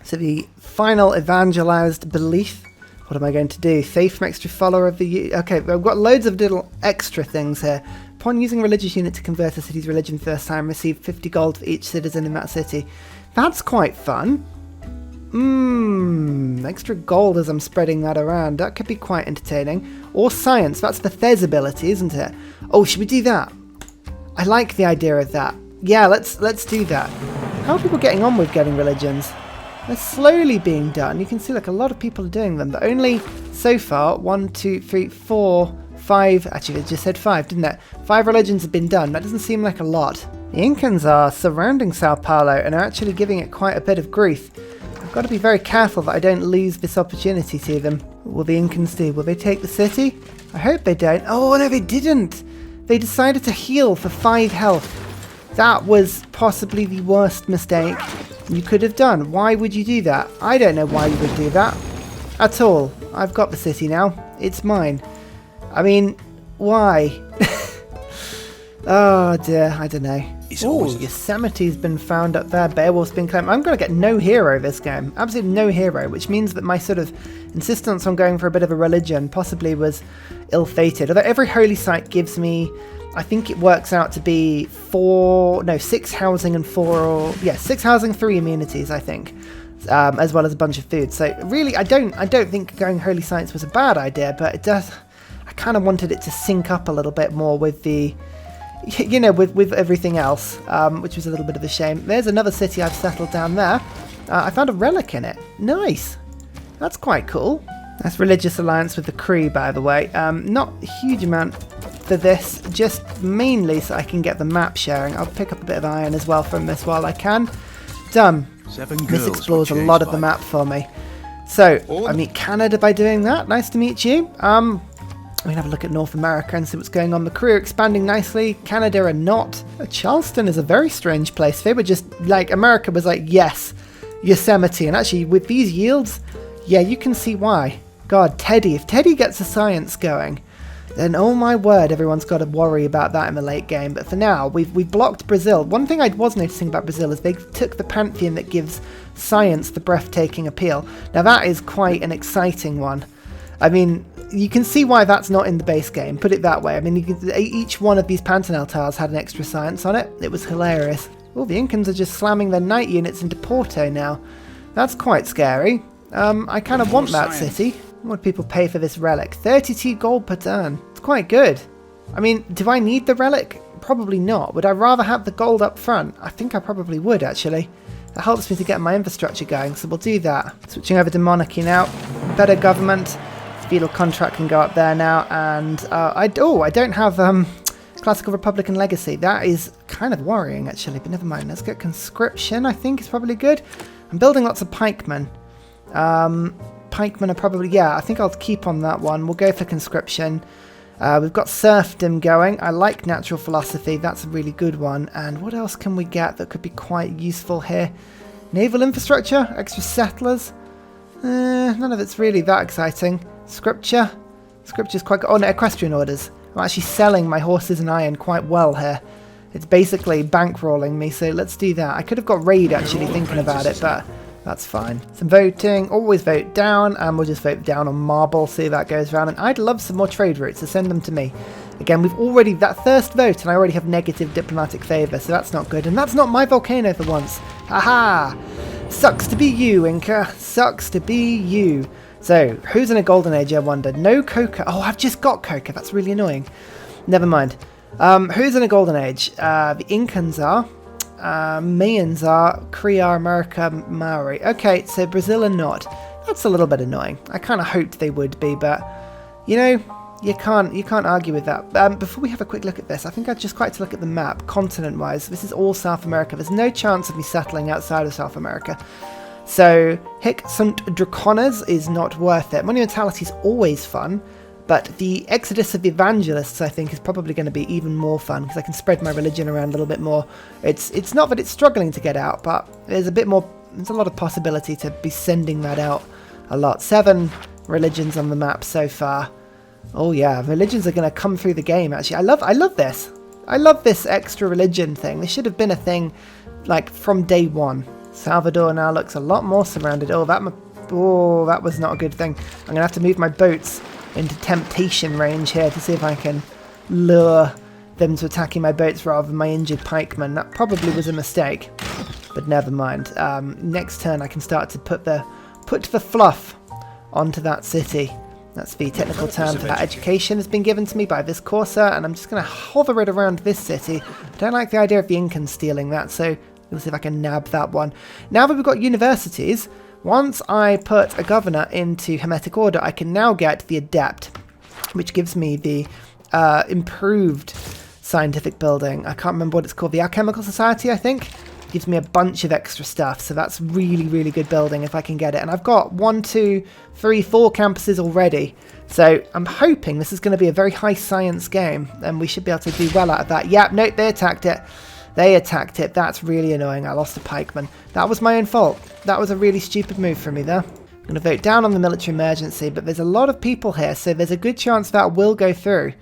So the final evangelized belief. What am I going to do? Save from extra follower of the... Okay, I've got loads of little extra things here. Upon using a religious unit to convert a city's religion first time, receive 50 gold for each citizen in that city. That's quite fun. Extra gold as I'm spreading that around. That could be quite entertaining. Or science. That's the Thez ability, isn't it? Oh, should we do that? I like the idea of that. Yeah, let's do that. How are people getting on with getting religions? They're slowly being done. You can see like a lot of people are doing them, but only so far 1, 2, 3, 4, 5. Actually, it just said 5, didn't it? 5 religions have been done. That doesn't seem like a lot. The Incans are surrounding Sao Paulo and are actually giving it quite a bit of grief. I've got to be very careful that I don't lose this opportunity to them. What will the Incans do? Will they take the city? I hope they don't. Oh no, they didn't. They decided to heal for 5 health. That was possibly the worst mistake you could have done. Why would you do that? I don't know why you would do that at all. I've got the city now. It's mine. I mean, why? Oh dear, I don't know. Oh, Yosemite's been found up there. Beowulf's been claimed. I'm going to get no hero this game. Absolutely no hero, which means that my sort of insistence on going for a bit of a religion possibly was ill-fated. Although every holy site gives me, I think it works out to be 6 housing and 6 housing, 3 amenities, I think, as well as a bunch of food. So really, I don't think going holy sites was a bad idea, but it does. I kind of wanted it to sync up a little bit more with the, you know, with everything else, which was a little bit of a shame. There's another city I've settled down there. I found a relic in it. Nice. That's quite cool. That's religious alliance with the Cree, by the way. Not a huge amount for this, just mainly so I can get the map sharing. I'll pick up a bit of iron as well from this while I can. Done. This explores a lot of the map for me. So, I meet Canada by doing that. Nice to meet you. We can have a look at North America and see what's going on. The Cree are expanding nicely. Canada are not. Charleston is a very strange place. They were just like, America was like, yes, Yosemite. And actually, with these yields, yeah, you can see why. God, Teddy. If Teddy gets the science going, then oh my word, everyone's got to worry about that in the late game. But for now, we've blocked Brazil. One thing I was noticing about Brazil is they took the pantheon that gives science the breathtaking appeal. Now that is quite an exciting one. I mean, you can see why that's not in the base game, put it that way. I mean, each one of these Pantanal tiles had an extra science on it. It was hilarious. Oh, the Incans are just slamming their knight units into Porto now. That's quite scary. I kind of want that city. What would people pay for this relic? 32 gold per turn. It's quite good. I mean, do I need the relic? Probably not. Would I rather have the gold up front? I think I probably would, actually. That helps me to get my infrastructure going, so we'll do that. Switching over to monarchy now. Better government. Feudal contract can go up there now, and I don't have classical republican legacy. That is kind of worrying, actually, but never mind. Let's get conscription. I think is probably good. I'm building lots of pikemen. Pikemen are probably, yeah, I think I'll keep on that one. We'll go for conscription. We've got serfdom going. I like natural philosophy. That's a really good one. And what else can we get that could be quite useful here? Naval infrastructure, extra settlers. None of it's really that exciting. Scripture's quite good. Oh no, equestrian orders. I'm actually selling my horses and iron quite well here. It's basically bankrolling me, so let's do that. I could have got raid actually thinking about it, but that's fine. Some voting, always vote down, and we'll just vote down on marble, see if that goes around. And I'd love some more trade routes, so send them to me. Again, we've already, that first vote, and I already have negative diplomatic favour, so that's not good. And that's not my volcano for once. Haha! Sucks to be you, Inca. Sucks to be you. So, who's in a golden age, I wonder? No coca. Oh, I've just got coca. That's really annoying. Never mind. Who's in a golden age? The Incans are. Mayans are. Cree are. America, Maori. Okay, so Brazil are not. That's a little bit annoying. I kind of hoped they would be, but, you know, you can't argue with that. Before we have a quick look at this, I think I'd just quite to look at the map, continent-wise. This is all South America. There's no chance of me settling outside of South America. So, Hic sunt Draconas is not worth it. Monumentality is always fun, but the Exodus of the Evangelists, I think, is probably going to be even more fun, because I can spread my religion around a little bit more. It's not that it's struggling to get out, but there's a lot of possibility to be sending that out a lot. 7 religions on the map so far. Oh yeah, religions are going to come through the game, actually. I love this. I love this extra religion thing. This should have been a thing, like, from day one. Salvador now looks a lot more surrounded. Oh, that was not a good thing. I'm going to have to move my boats into temptation range here to see if I can lure them to attacking my boats rather than my injured pikemen. That probably was a mistake, but never mind. Next turn I can start to put the fluff onto that city. That's the technical term for that. Education has been given to me by this Corsa, and I'm just going to hover it around this city. I don't like the idea of the Incans stealing that, so we'll see if I can nab that one. Now that we've got universities, once I put a governor into Hermetic Order, I can now get the Adept, which gives me the improved scientific building. I can't remember what it's called. The Alchemical Society, I think. Gives me a bunch of extra stuff, so that's really, really good building if I can get it. And I've got 1, 2, 3, 4 campuses already, so I'm hoping this is going to be a very high science game, and we should be able to do well out of that. Yep, nope, they attacked it. They attacked it. That's really annoying. I lost a pikeman. That was my own fault. That was a really stupid move from me there. I'm going to vote down on the military emergency, but there's a lot of people here, so there's a good chance that will go through.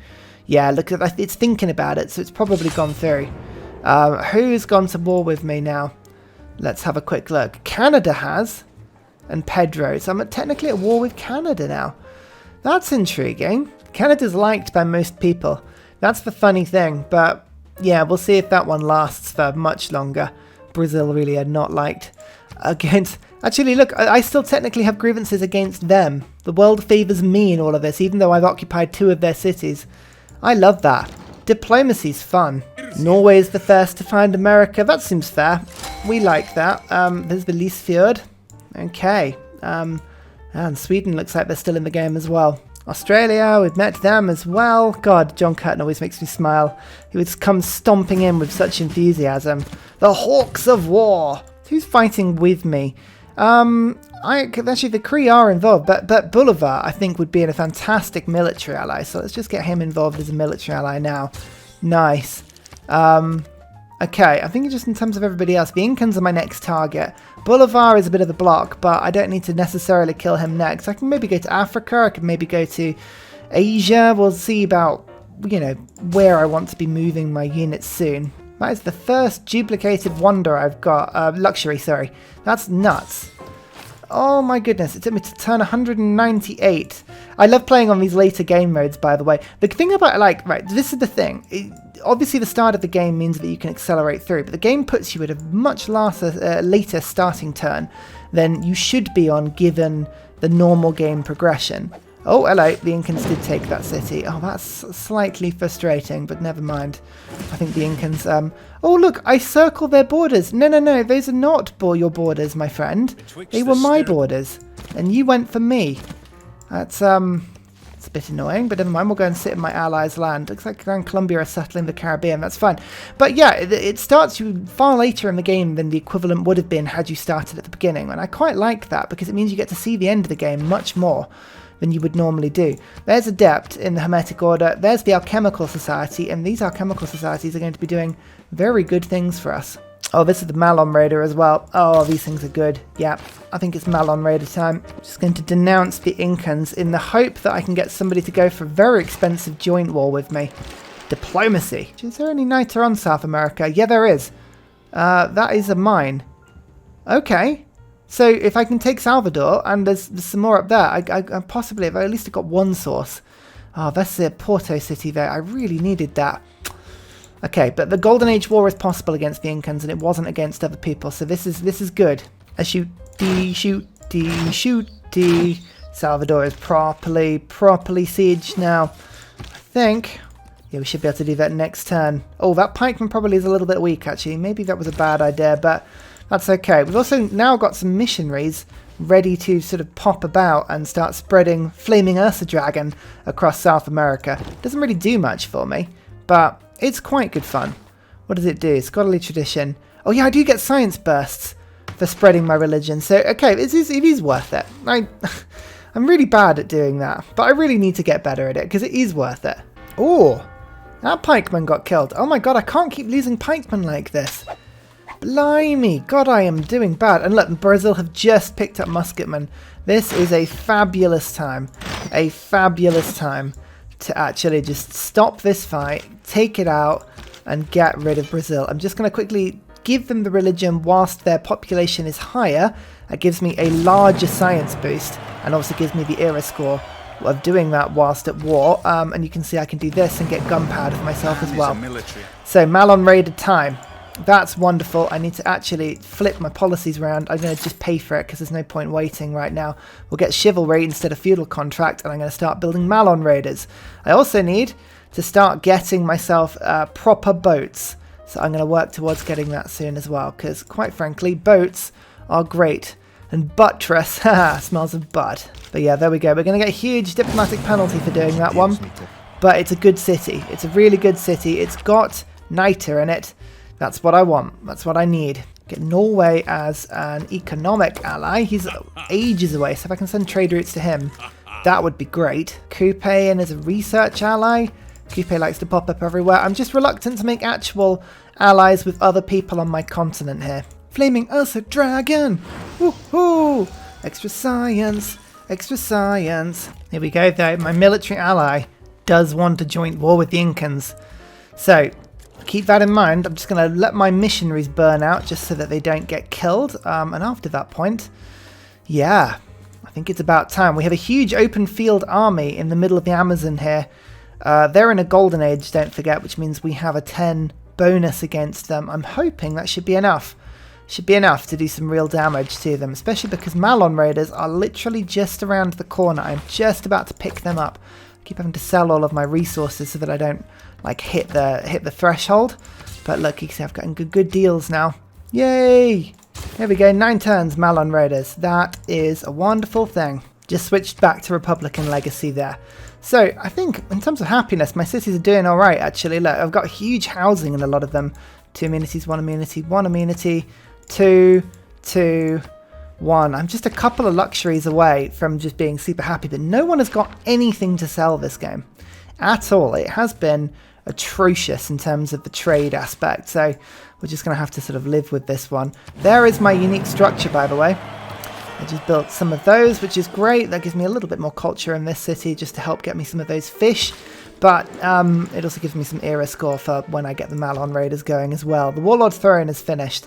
Yeah, look, it's thinking about it, so it's probably gone through. Who's gone to war with me now? Let's have a quick look. Canada has, and Pedro. So I'm technically at war with Canada now. That's intriguing. Canada's liked by most people. That's the funny thing, but yeah, we'll see if that one lasts for much longer. Brazil really are not liked against... Actually, look, I still technically have grievances against them. The world favours me in all of this, even though I've occupied 2 of their cities. I love that. Diplomacy's fun. Norway is the first to find America. That seems fair. We like that. There's the Lysfjord. Okay. And Sweden looks like they're still in the game as well. Australia, we've met them as well. God, John Curtin always makes me smile. He would come stomping in with such enthusiasm. The Hawks of War. Who's fighting with me? Actually, the Cree are involved, but Bolivar, I think, would be a fantastic military ally. So let's just get him involved as a military ally now. Nice. Okay, I think just in terms of everybody else, the Incans are my next target. Bolivar is a bit of a block, but I don't need to necessarily kill him next. I can maybe go to Africa. I can maybe go to Asia. We'll see about, you know, where I want to be moving my units soon. That is the first duplicated wonder I've got. Luxury, sorry. That's nuts. Oh my goodness, it took me to turn 198. I love playing on these later game modes, by the way. The thing about, like, right, this is the thing. Obviously, the start of the game means that you can accelerate through, but the game puts you at a much later starting turn than you should be on given the normal game progression. Oh, hello, the Incans did take that city. Oh, that's slightly frustrating, but never mind. I think the Incans... Oh, look, I circled their borders. No, those are not your borders, my friend. They were my borders, and you went for me. That's it's a bit annoying, but never mind. We'll go and sit in my allies' land. Looks like Gran Colombia are settling the Caribbean. That's fine. But yeah, it starts you far later in the game than the equivalent would have been had you started at the beginning, and I quite like that because it means you get to see the end of the game much more than you would normally do. There's Adept in the Hermetic Order, there's the Alchemical Society, and these Alchemical Societies are going to be doing very good things for us. Oh, this is the Malon Raider as well. Oh, these things are good. Yeah, I think it's Malon Raider time. Just going to denounce the Incans in the hope that I can get somebody to go for a very expensive joint war with me. Diplomacy. Is there any niter on South America? Yeah, there is. That is a mine. Okay. So if I can take Salvador, and there's some more up there, I possibly have at least got one source. Oh, that's the Porto City there. I really needed that. Okay, but the Golden Age War is possible against the Incans, and it wasn't against other people, so this is good. A shoot D. Salvador is properly sieged now. I think. Yeah, we should be able to do that next turn. Oh, that pikeman probably is a little bit weak, actually. Maybe that was a bad idea, but that's okay. We've also now got some missionaries ready to sort of pop about and start spreading Flaming Ursa Dragon across South America. Doesn't really do much for me, but it's quite good fun. What does it do? Scholarly tradition. Oh yeah, I do get science bursts for spreading my religion. So, okay, it is worth it. I'm really bad at doing that, but I really need to get better at it because it is worth it. Oh, that pikeman got killed. Oh my god, I can't keep losing pikemen like this. Blimey, God, I am doing bad. And look, Brazil have just picked up musketmen. This is a fabulous time. A fabulous time to actually just stop this fight, take it out, and get rid of Brazil. I'm just going to quickly give them the religion whilst their population is higher, that gives me a larger science boost, and obviously gives me the era score of doing that whilst at war. And you can see I can do this and get gunpowder for myself as well. So Malon Raider time. That's wonderful. I need to actually flip my policies around. I'm going to just pay for it because there's no point waiting right now. We'll get chivalry instead of feudal contract, and I'm going to start building Malon Raiders. I also need to start getting myself proper boats. So I'm going to work towards getting that soon as well, because quite frankly, boats are great. And buttress, haha, smells of butt. But yeah, there we go. We're going to get a huge diplomatic penalty for doing that one. But it's a good city. It's a really good city. It's got Niter in it. That's what I want. That's what I need. Get Norway as an economic ally. He's ages away, so if I can send trade routes to him, that would be great. Coupe in as a research ally. Coupe likes to pop up everywhere. I'm just reluctant to make actual allies with other people on my continent here. Flaming Ursa Dragon! Woohoo! Extra science! Extra science! Here we go though. My military ally does want a joint war with the Incans. So, keep that in mind. I'm just going to let my missionaries burn out just so that they don't get killed. And after that point, yeah, I think it's about time. We have a huge open field army in the middle of the Amazon here. They're in a golden age, don't forget, which means we have a 10 bonus against them. I'm hoping that should be enough. Should be enough to do some real damage to them, especially because Malon Raiders are literally just around the corner. I'm just about to pick them up. I keep having to sell all of my resources so that I don't like hit the threshold. But look, you can see I've gotten good deals now. Yay! There we go, 9 turns Malon Raiders. That is a wonderful thing. Just switched back to Republican legacy there. So I think in terms of happiness, my cities are doing all right actually. Look, I've got huge housing in a lot of them. 2 amenities, 1 amenity, 1 amenity, 2, 2, 1. I'm just a couple of luxuries away from just being super happy, but no one has got anything to sell this game at all. It has been atrocious in terms of the trade aspect, so we're just going to have to sort of live with this one. There is my unique structure, by the way. I just built some of those, which is great. That gives me a little bit more culture in this city just to help get me some of those fish. But it also gives me some era score for when I get the Malon Raiders going as well. The Warlord's Throne is finished.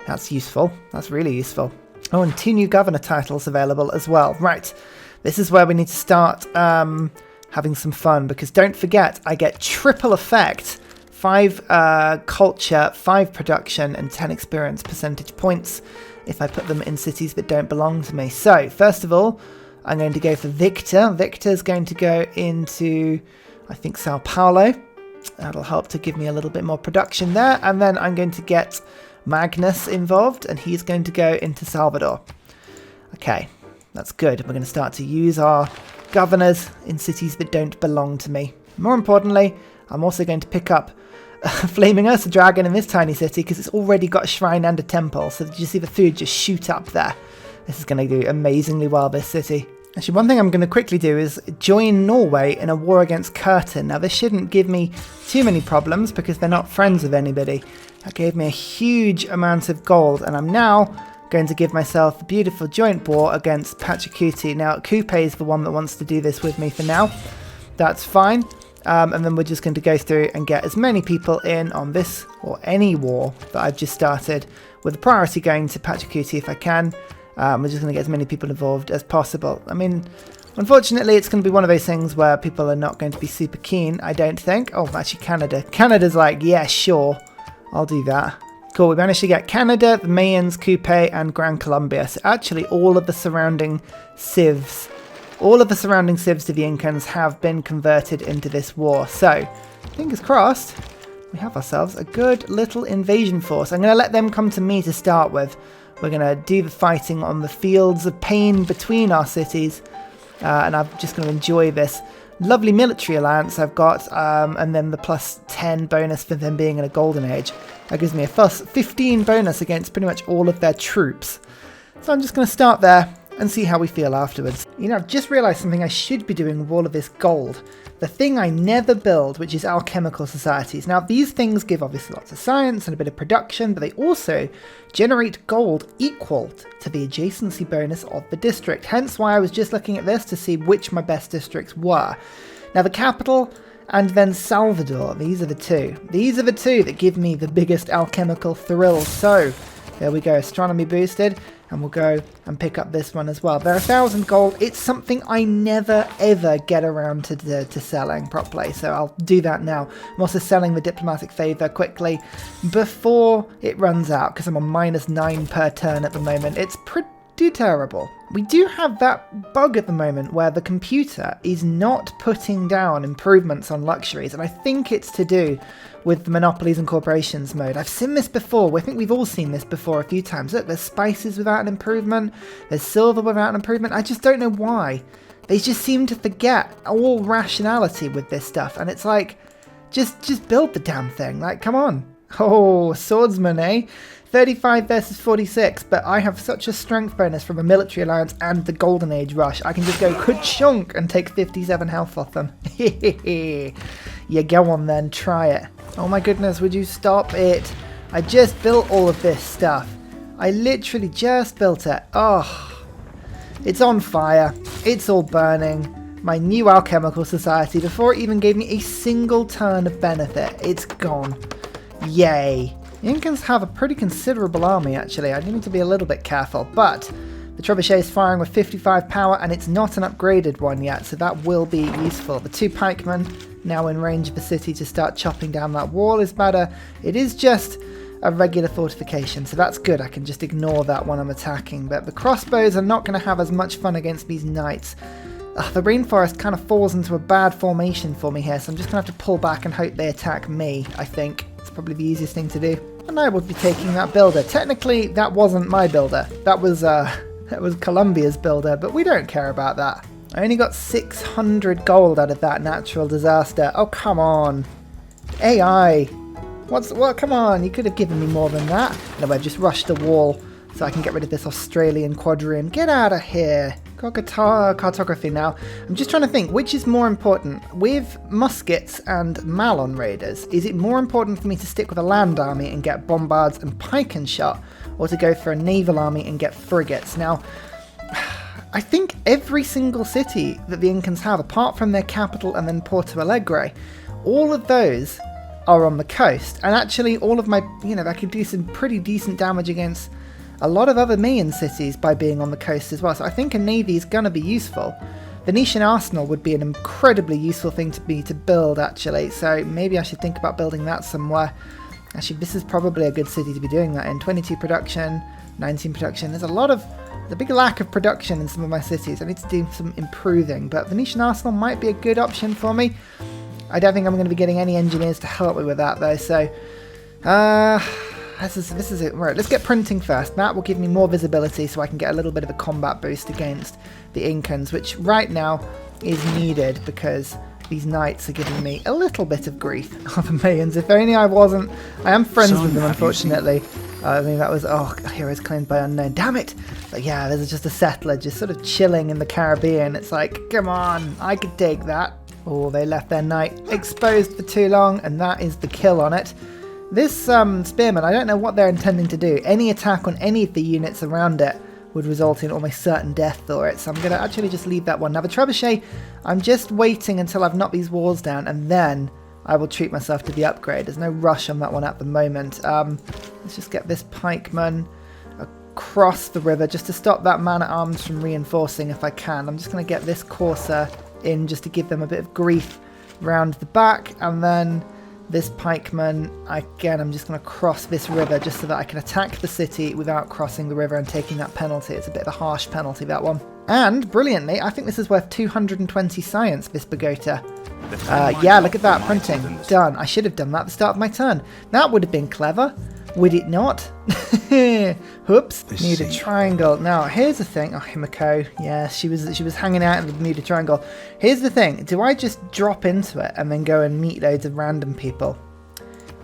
That's useful. That's really useful. Oh, and 2 new governor titles available as well. Right. This is where we need to start having some fun, because don't forget, I get triple effect. 5 culture, 5 production, and 10 experience percentage points if I put them in cities that don't belong to me. So, first of all, I'm going to go for Victor. Victor's going to go into, I think, Sao Paulo. That'll help to give me a little bit more production there. And then I'm going to get Magnus involved, and he's going to go into Salvador. Okay, that's good. We're going to start to use our governors in cities that don't belong to me. More importantly, I'm also going to pick up Flaming Ursa Dragon in this tiny city because it's already got a shrine and a temple. So did you see the food just shoot up there? This is going to do amazingly well, this city. Actually, one thing I'm going to quickly do is join Norway in a war against Curtin. Now, this shouldn't give me too many problems because they're not friends with anybody. That gave me a huge amount of gold, and I'm now going to give myself a beautiful joint war against Pachacuti. Now, Coupe is the one that wants to do this with me for now. That's fine. And then we're just going to go through and get as many people in on this or any war that I've just started, with the priority going to Pachacuti if I can. We're just going to get as many people involved as possible. I mean, unfortunately, it's going to be one of those things where people are not going to be super keen, I don't think. Oh, actually, Canada. Canada's like, yeah, sure, I'll do that. Cool, we managed to get Canada, the Mayans, Coupe, and Gran Colombia. So actually, all of the surrounding civs to the Incans have been converted into this war. So, fingers crossed, we have ourselves a good little invasion force. I'm going to let them come to me to start with. We're going to do the fighting on the fields of pain between our cities. And I'm just going to enjoy this lovely military alliance I've got. And then the plus 10 bonus for them being in a golden age. That gives me a plus 15 bonus against pretty much all of their troops. So I'm just going to start there and see how we feel afterwards. You know, I've just realised something I should be doing with all of this gold. The thing I never build, which is alchemical societies. Now, these things give obviously lots of science and a bit of production, but they also generate gold equal to the adjacency bonus of the district. Hence why I was just looking at this to see which my best districts were. Now, the capital and then Salvador. These are the two. These are the two that give me the biggest alchemical thrill. So, there we go, astronomy boosted, and we'll go and pick up this one as well. They're 1,000 gold. It's something I never ever get around to selling properly, so I'll do that now. I'm also selling the diplomatic favour quickly before it runs out, because I'm on -9 per turn at the moment. It's pretty terrible. We do have that bug at the moment where the computer is not putting down improvements on luxuries, and I think it's to do with the monopolies and corporations mode. I've seen this before. I think we've all seen this before a few times. Look, there's spices without an improvement. There's silver without an improvement. I just don't know why. They just seem to forget all rationality with this stuff, and it's like, just build the damn thing. Like, come on. Oh, swordsman, eh? 35 versus 46, but I have such a strength bonus from a military alliance and the Golden Age rush. I can just go ka-chunk and take 57 health off them. Yeah, go on then, try it. Oh my goodness, would you stop it? I just built all of this stuff. I literally just built it. Oh, it's on fire. It's all burning. My new alchemical society, before it even gave me a single turn of benefit, it's gone. Yay. The Incans have a pretty considerable army, actually. I need to be a little bit careful, but the trebuchet is firing with 55 power, and it's not an upgraded one yet, so that will be useful. The 2 pikemen, now in range of the city to start chopping down that wall, is better. It is just a regular fortification, so that's good. I can just ignore that when I'm attacking, but the crossbows are not going to have as much fun against these knights. The rainforest kind of falls into a bad formation for me here, so I'm just going to have to pull back and hope they attack me, I think. It's probably the easiest thing to do. And I would be taking that builder. Technically, that wasn't my builder. That was Colombia's builder, but we don't care about that. I only got 600 gold out of that natural disaster. Oh, come on. AI. What? Come on, you could have given me more than that. No, I've just rushed the wall so I can get rid of this Australian quadroon. Get out of here. Got cartography now. I'm just trying to think, which is more important? With muskets and Malon raiders, is it more important for me to stick with a land army and get bombards and pike and shot, or to go for a naval army and get frigates? Now, I think every single city that the Incans have, apart from their capital and then Porto Alegre, all of those are on the coast. And actually, all of my, I could do some pretty decent damage against a lot of other Mayan cities by being on the coast as well, so I think a navy is going to be useful. Venetian arsenal would be an incredibly useful thing to build, actually, so maybe I should think about building that somewhere. Actually, this is probably a good city to be doing that in. 22 production, 19 production. There's a big lack of production in some of my cities. I need to do some improving, but Venetian arsenal might be a good option for me. I don't think I'm going to be getting any engineers to help me with that, though, so this is it. Right, let's get printing first. That will give me more visibility so I can get a little bit of a combat boost against the Incans, which right now is needed because these knights are giving me a little bit of grief. Oh, the Mayans. If only I wasn't. I am friends with them, unfortunately. I mean, that was, heroes claimed by unknown. Damn it! But yeah, there's just a settler just sort of chilling in the Caribbean. It's like, come on, I could take that. Oh, they left their knight exposed for too long, and that is the kill on it. This spearman, I don't know what they're intending to do. Any attack on any of the units around it would result in almost certain death for it, so I'm going to actually just leave that one. Now the trebuchet, I'm just waiting until I've knocked these walls down, and then I will treat myself to the upgrade. There's no rush on that one at the moment. Let's just get this pikeman across the river just to stop that man-at-arms from reinforcing if I can. I'm just going to get this courser in just to give them a bit of grief round the back, and then this pikeman, again, I'm just going to cross this river just so that I can attack the city without crossing the river and taking that penalty. It's a bit of a harsh penalty, that one. And, brilliantly, I think this is worth 220 science, this Bogota. Yeah, look at that, printing. Done. I should have done that at the start of my turn. That would have been clever. Would it not? Whoops. Need a triangle. Now, here's the thing. Oh, Himiko. Yeah, she was hanging out in the Bermuda Triangle. Here's the thing. Do I just drop into it and then go and meet loads of random people?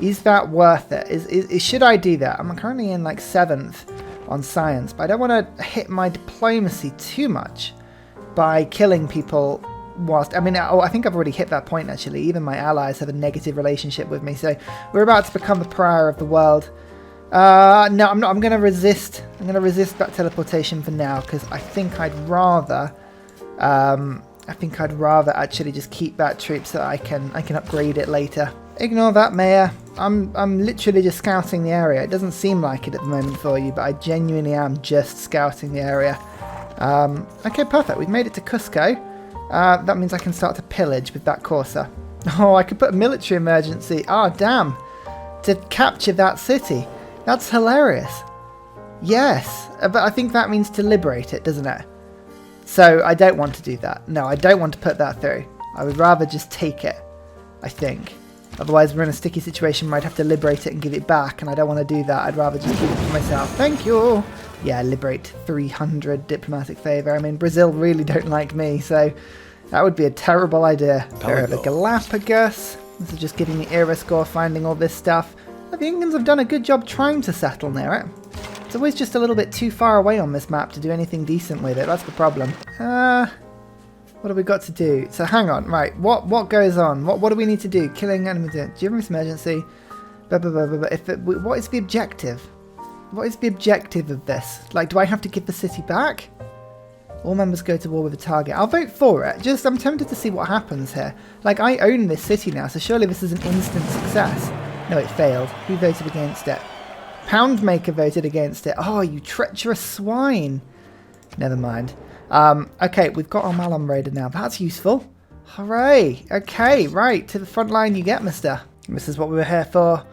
Is that worth it? Should I do that? I'm currently in like 7th on science, but I don't want to hit my diplomacy too much by killing people whilst, I think I've already hit that point actually. Even my allies have a negative relationship with me, so we're about to become the pariah of the world. No, I'm not. I'm going to resist. I'm going to resist that teleportation for now because I think I'd rather I think I'd rather actually just keep that troop so that I can upgrade it later. Ignore that, Mayor. I'm literally just scouting the area. It doesn't seem like it at the moment for you, but I genuinely am just scouting the area. Okay, perfect. We've made it to Cusco. That means I can start to pillage with that Corsa. Oh, I could put a military emergency. Oh, damn. To capture that city. That's hilarious. Yes, but I think that means to liberate it, doesn't it? So I don't want to do that. No, I don't want to put that through. I would rather just take it, I think. Otherwise, we're in a sticky situation where I'd have to liberate it and give it back, and I don't want to do that. I'd rather just keep it for myself. Thank you. Yeah, liberate 300 diplomatic favour. I mean, Brazil really don't like me, so that would be a terrible idea. Over Galapagos. This is just giving me era score, finding all this stuff. The Incans have done a good job trying to settle near it. It's always just a little bit too far away on this map to do anything decent with it. That's the problem. What have we got to do? So hang on, right? What goes on? What do we need to do? Killing enemies. During emergency. What is the objective? What is the objective of this? Like, do I have to give the city back? All members go to war with a target. I'll vote for it. Just, I'm tempted to see what happens here. Like, I own this city now, so surely this is an instant success. No, it failed. Who voted against it? Poundmaker voted against it. Oh, you treacherous swine. Never mind. Okay, we've got our Malon Raider now. That's useful. Hooray. Okay, right. To the front line you get, mister. This is what we were here for.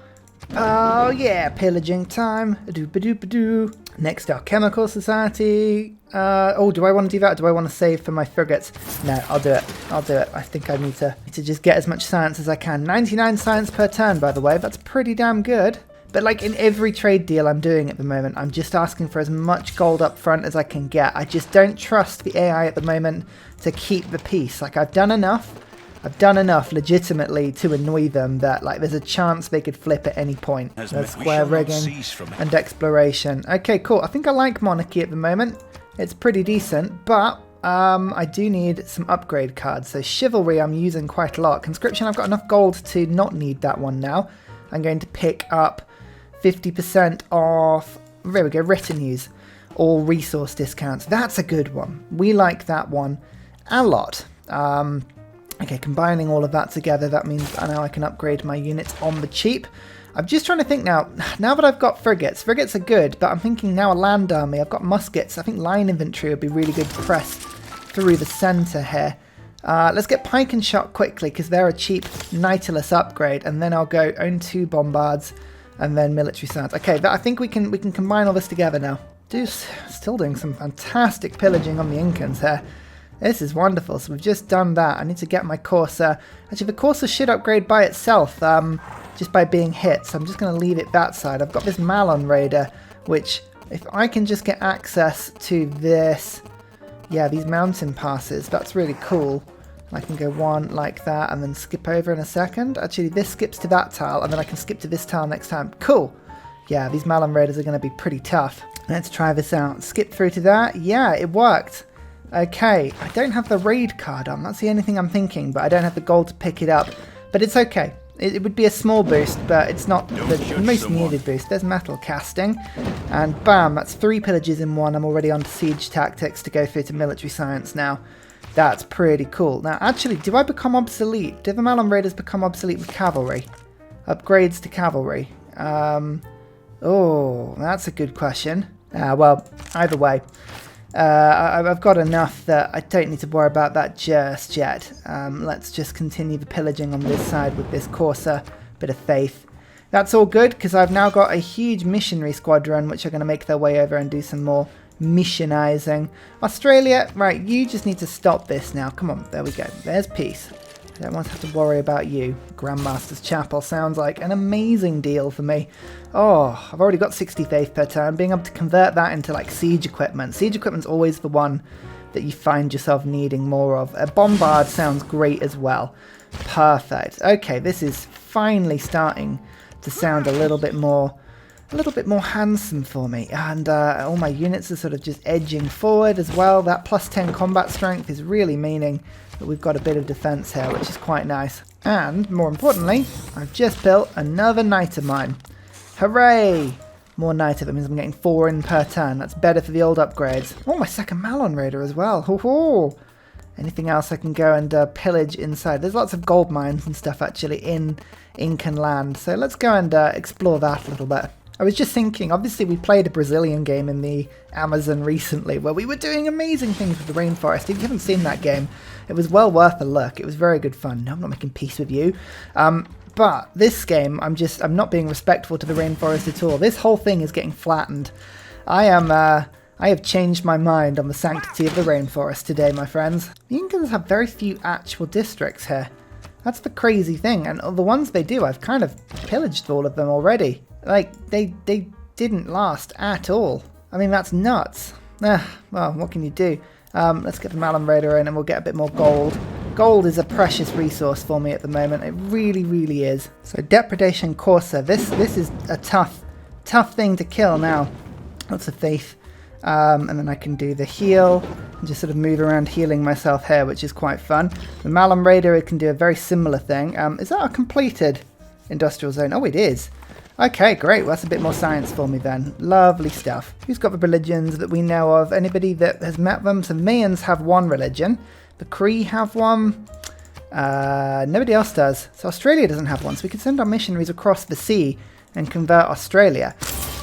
Oh, yeah. Pillaging time. A-doo-ba-doo-ba-doo. Next, our Chemical Society. Oh, do I want to do that? Do I want to save for my frigates? No, I'll do it. I'll do it. I think I need to just get as much science as I can. 99 science per turn, by the way. That's pretty damn good. But like in every trade deal I'm doing at the moment, I'm just asking for as much gold up front as I can get. I just don't trust the AI at the moment to keep the peace. Like, I've done enough legitimately to annoy them that like there's a chance they could flip at any point. There's square rigging and exploration. Okay, cool. I think I like monarchy at the moment. It's pretty decent, but I do need some upgrade cards. So chivalry I'm using quite a lot. Conscription, I've got enough gold to not need that one now. I'm going to pick up 50% off, there we go, retinues, all resource discounts. That's a good one. We like that one a lot. Okay, combining all of that together, that means now I can upgrade my units on the cheap. I'm just trying to think now that I've got frigates are good, but I'm thinking now a land army. I've got muskets. I think line infantry would be really good to press through the centre here. Let's get pike and shot quickly because they're a cheap Nautilus upgrade, and then I'll go own 2 bombards and then military science. Okay, I think we can combine all this together now. Still doing some fantastic pillaging on the Incans here. This is wonderful. So we've just done that. I need to get my Corsa. Actually, the Corsa should upgrade by itself just by being hit. So I'm just going to leave it that side. I've got this Malon Raider, which if I can just get access to this, yeah, these mountain passes, that's really cool. I can go one like that and then skip over in a second. Actually, this skips to that tile and then I can skip to this tile next time. Cool. Yeah, these Malon Raiders are going to be pretty tough. Let's try this out. Skip through to that. Yeah, it worked. Okay, I don't have the raid card on. That's the only thing I'm thinking, but I don't have the gold to pick it up. But it's okay. It would be a small boost, but it's not the most needed boost. There's metal casting. And bam, that's 3 pillages in one. I'm already on to siege tactics to go through to military science now. That's pretty cool. Now, actually, do I become obsolete? Do the Malon Raiders become obsolete with cavalry? Upgrades to cavalry. Oh, that's a good question. Well, either way. I've got enough that I don't need to worry about that just yet. Let's just continue the pillaging on this side with this Corsa. Bit of faith. That's all good, because I've now got a huge missionary squadron, which are going to make their way over and do some more missionizing. Australia, right, you just need to stop this now. Come on, there we go. There's peace. I don't want to have to worry about you. Grandmaster's Chapel sounds like an amazing deal for me. Oh, I've already got 60 faith per turn. Being able to convert that into like siege equipment. Siege equipment's always the one that you find yourself needing more of. A bombard sounds great as well. Perfect. Okay, this is finally starting to sound a little bit more handsome for me, and all my units are sort of just edging forward as well. That plus 10 combat strength is really meaning that we've got a bit of defense here, which is quite nice. And more importantly, I've just built another niter mine. Hooray! More niter, that means I'm getting 4 in per turn. That's better for the old upgrades. Oh, my second Malon Raider as well. Ho ho! Anything else I can go and pillage inside? There's lots of gold mines and stuff actually in Incan land, so let's go and explore that a little bit. I was just thinking, obviously we played a Brazilian game in the Amazon recently where we were doing amazing things with the rainforest. If you haven't seen that game, it was well worth a look. It was very good fun. No, I'm not making peace with you. But this game, I'm not being respectful to the rainforest at all. This whole thing is getting flattened. I have changed my mind on the sanctity of the rainforest today, my friends. The Incans have very few actual districts here. That's the crazy thing, and the ones they do, I've kind of pillaged all of them already. Like, they didn't last at all. I mean, that's nuts. Well, what can you do? Let's get the Malum Raider in and we'll get a bit more gold. Gold is a precious resource for me at the moment. It really, really is. So, Depredation Corsa. This is a tough thing to kill now. Lots of faith. And then I can do the heal and just sort of move around healing myself here, which is quite fun. The Malum Raider, it can do a very similar thing. Is that a completed industrial zone? Oh, it is. Okay, great. Well, that's a bit more science for me then. Lovely stuff. Who's got the religions that we know of? Anybody that has met them? So Mayans have one religion. The Cree have one. Nobody else does. So Australia doesn't have one. So we could send our missionaries across the sea and convert Australia.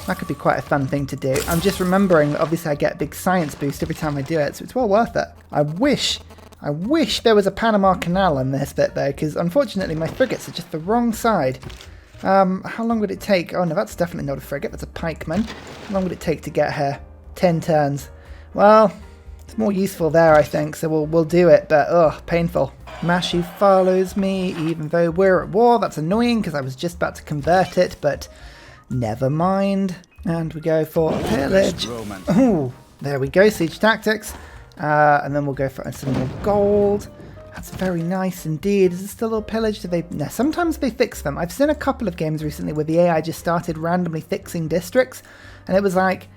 That could be quite a fun thing to do. I'm just remembering, obviously I get a big science boost every time I do it, so it's well worth it. I wish there was a Panama Canal in this bit though, because unfortunately my frigates are just the wrong side. How long would it take? Oh no, that's definitely not a frigate, that's a pikeman. How long would it take to get here? 10 turns. Well, it's more useful there I think, so we'll do it, but painful. Mashi follows me even though we're at war. That's annoying because I was just about to convert it, but never mind. And we go for pillage. Oh, there we go, siege tactics. And then we'll go for some more gold. That's very nice indeed. Is it still all pillage? Do they? No, sometimes they fix them. I've seen a couple of games recently where the AI just started randomly fixing districts, and it was like,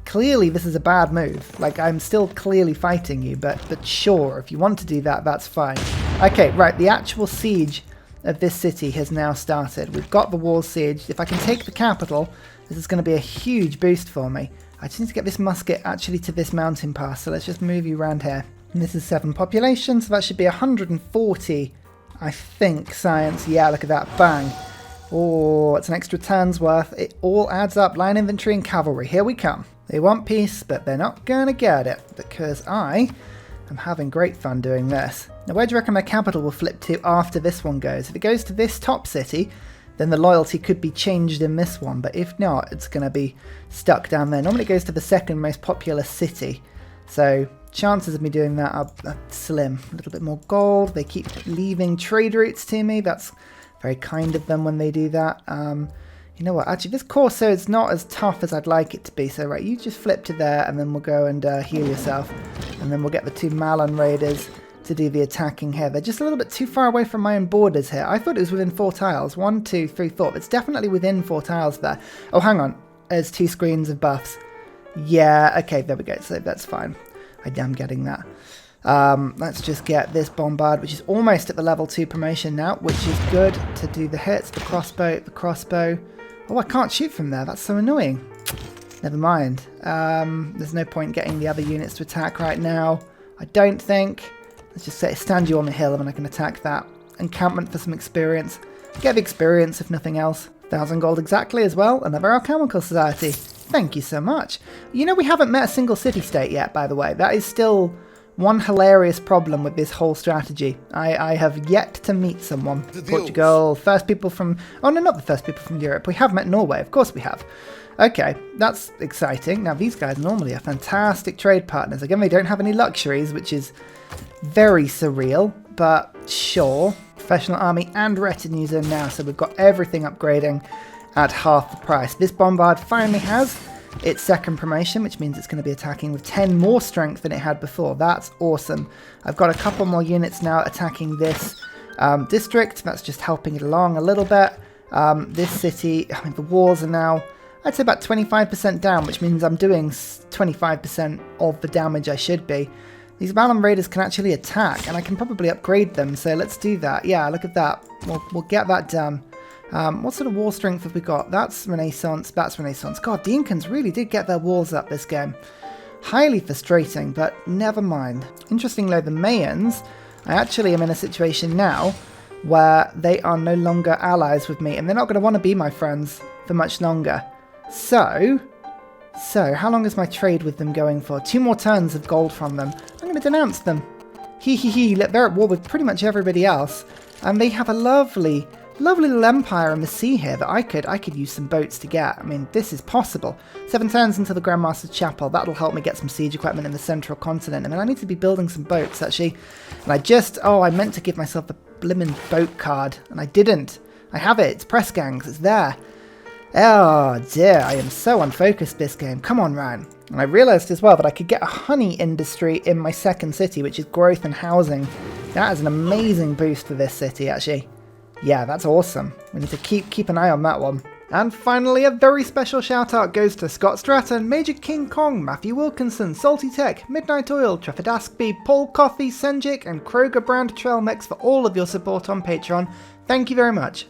clearly this is a bad move. Like, I'm still clearly fighting you, but sure, if you want to do that, that's fine. Okay, right, the actual siege of this city has now started. We've got the walls sieged. If I can take the capital, this is going to be a huge boost for me. I just need to get this musket actually to this mountain pass, so let's just move you around here. And this is 7 population, so that should be 140, I think, science. Yeah, look at that, bang. Oh, it's an extra turn's worth. It all adds up. Line infantry and cavalry, here we come. They want peace, but they're not going to get it, because I am having great fun doing this. Now, where do you reckon my capital will flip to after this one goes? If it goes to this top city, then the loyalty could be changed in this one, but if not, it's going to be stuck down there. Normally it goes to the second most populous city, so chances of me doing that are slim. A little bit more gold. They keep leaving trade routes to me. That's very kind of them when they do that. You know what, actually this Corso is not as tough as I'd like it to be, so right, you just flip to there and then we'll go and heal yourself, and then we'll get the 2 Malun Raiders to do the attacking here. They're just a little bit too far away from my own borders here. I thought it was within 4 tiles. 1, 2, 3, 4. It's definitely within 4 tiles there. Oh, hang on. There's 2 screens of buffs. Yeah, okay, there we go. So that's fine. I am getting that. Let's just get this bombard, which is almost at the level 2 promotion now, which is good to do the hits. The crossbow. Oh, I can't shoot from there. That's so annoying. Never mind. There's no point getting the other units to attack right now, I don't think. Let's just stand you on the hill and I can attack that. Encampment for some experience. Get the experience if nothing else. 1,000 gold exactly as well. Another alchemical society. Thank you so much. You know, we haven't met a single city-state yet, by the way. That is still one hilarious problem with this whole strategy. I have yet to meet someone. Portugal, first people from... Oh, no, not the first people from Europe. We have met Norway. Of course we have. Okay, that's exciting. Now, these guys normally are fantastic trade partners. Again, they don't have any luxuries, which is very surreal, but sure. Professional army and retinues in now, so we've got everything upgrading at half the price. This bombard finally has its 2nd promotion, which means it's going to be attacking with 10 more strength than it had before. That's awesome. I've got a couple more units now attacking this district. That's just helping it along a little bit. This city, I mean, the walls are now, I'd say about 25% down, which means I'm doing 25% of the damage I should be. These Malum Raiders can actually attack, and I can probably upgrade them, so let's do that. Yeah, look at that. We'll get that done. What sort of wall strength have we got? That's Renaissance, that's Renaissance. God, the Incans really did get their walls up this game. Highly frustrating, but never mind. Interestingly, though, the Mayans, I actually am in a situation now where they are no longer allies with me, and they're not going to want to be my friends for much longer. So, how long is my trade with them going for? 2 more turns of gold from them. I'm going to denounce them. They're at war with pretty much everybody else. And they have a lovely little empire in the sea here that I could use some boats to get. I mean, this is possible. 7 turns into the Grandmaster's Chapel. That'll help me get some siege equipment in the central continent. I mean, I need to be building some boats, actually. And I meant to give myself the blimmin' boat card, and I didn't. I have it. It's press gangs. It's there. Oh dear, I am so unfocused this game. Come on, Ryan. And I realised as well that I could get a honey industry in my second city, which is growth and housing. That is an amazing boost for this city, actually. Yeah, that's awesome. We need to keep an eye on that one. And finally, a very special shout out goes to Scott Stratton, Major King Kong, Matthew Wilkinson, Salty Tech, Midnight Oil, Trevor Daskby, Paul Coffey, Senjik, and Kroger Brand Trail Mix for all of your support on Patreon. Thank you very much.